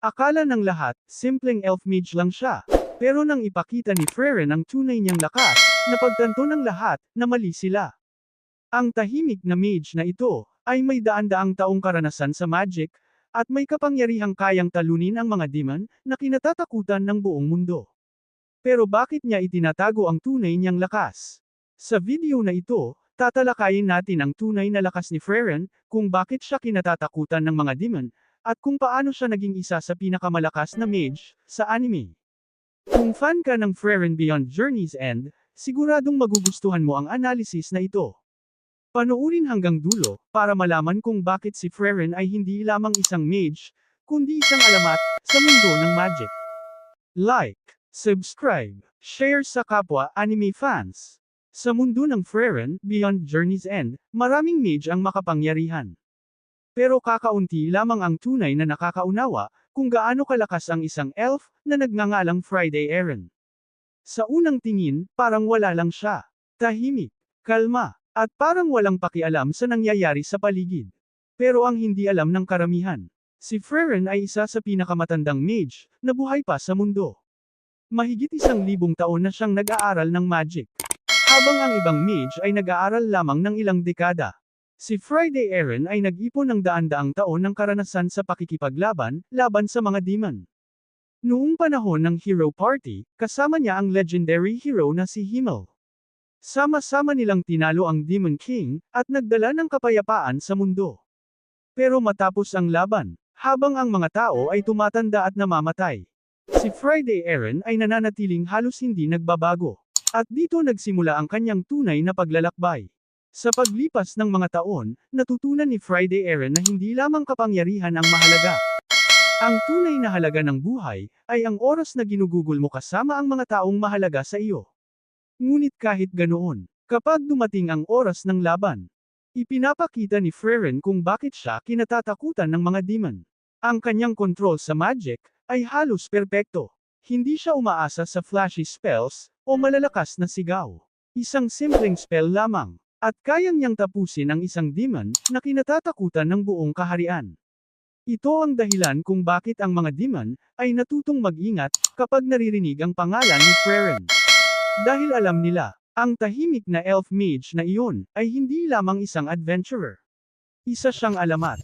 Akala ng lahat, simpleng elf mage lang siya. Pero nang ipakita ni Freren ang tunay niyang lakas, napagtanto ng lahat, na mali sila. Ang tahimik na mage na ito, ay may daan-daang taong karanasan sa magic, at may kapangyarihang kayang talunin ang mga demon, na kinatatakutan ng buong mundo. Pero bakit niya itinatago ang tunay niyang lakas? Sa video na ito, tatalakayin natin ang tunay na lakas ni Freren, kung bakit siya kinatatakutan ng mga demon, at kung paano siya naging isa sa pinakamalakas na mage, sa anime. Kung fan ka ng Freren Beyond Journey's End, siguradong magugustuhan mo ang analysis na ito. Panoorin hanggang dulo, para malaman kung bakit si Freren ay hindi lamang isang mage, kundi isang alamat, sa mundo ng magic. Like, subscribe, share sa kapwa anime fans. Sa mundo ng Freren, Beyond Journey's End, maraming mage ang makapangyarihan. Pero kakaunti lamang ang tunay na nakakaunawa, kung gaano kalakas ang isang elf, na nagngangalang Friday Aaron. Sa unang tingin, parang wala lang siya. Tahimik, kalma, at parang walang pakialam sa nangyayari sa paligid. Pero ang hindi alam ng karamihan, si Freren ay isa sa pinakamatandang mage, na buhay pa sa mundo. Mahigit 1,000 taon na siyang nag-aaral ng magic. Habang ang ibang mage ay nag-aaral lamang ng ilang dekada. Si Friday Aaron ay nag-ipon ng daan-daang taon ng karanasan sa pakikipaglaban, laban sa mga demon. Noong panahon ng Hero Party, kasama niya ang legendary hero na si Himmel. Sama-sama nilang tinalo ang Demon King, at nagdala ng kapayapaan sa mundo. Pero matapos ang laban, habang ang mga tao ay tumatanda at namamatay, si Friday Aaron ay nananatiling halos hindi nagbabago. At dito nagsimula ang kanyang tunay na paglalakbay. Sa paglipas ng mga taon, natutunan ni Friday Aaron na hindi lamang kapangyarihan ang mahalaga. Ang tunay na halaga ng buhay, ay ang oras na ginugugol mo kasama ang mga taong mahalaga sa iyo. Ngunit kahit ganoon, kapag dumating ang oras ng laban, ipinapakita ni Freren kung bakit siya kinatatakutan ng mga demon. Ang kanyang control sa magic, ay halos perpekto. Hindi siya umaasa sa flashy spells, o malalakas na sigaw. Isang simpleng spell lamang. At kayang niyang tapusin ang isang demon, na kinatatakutan ng buong kaharian. Ito ang dahilan kung bakit ang mga demon, ay natutong mag-ingat, kapag naririnig ang pangalan ni Freren. Dahil alam nila, ang tahimik na elf mage na iyon, ay hindi lamang isang adventurer. Isa siyang alamat.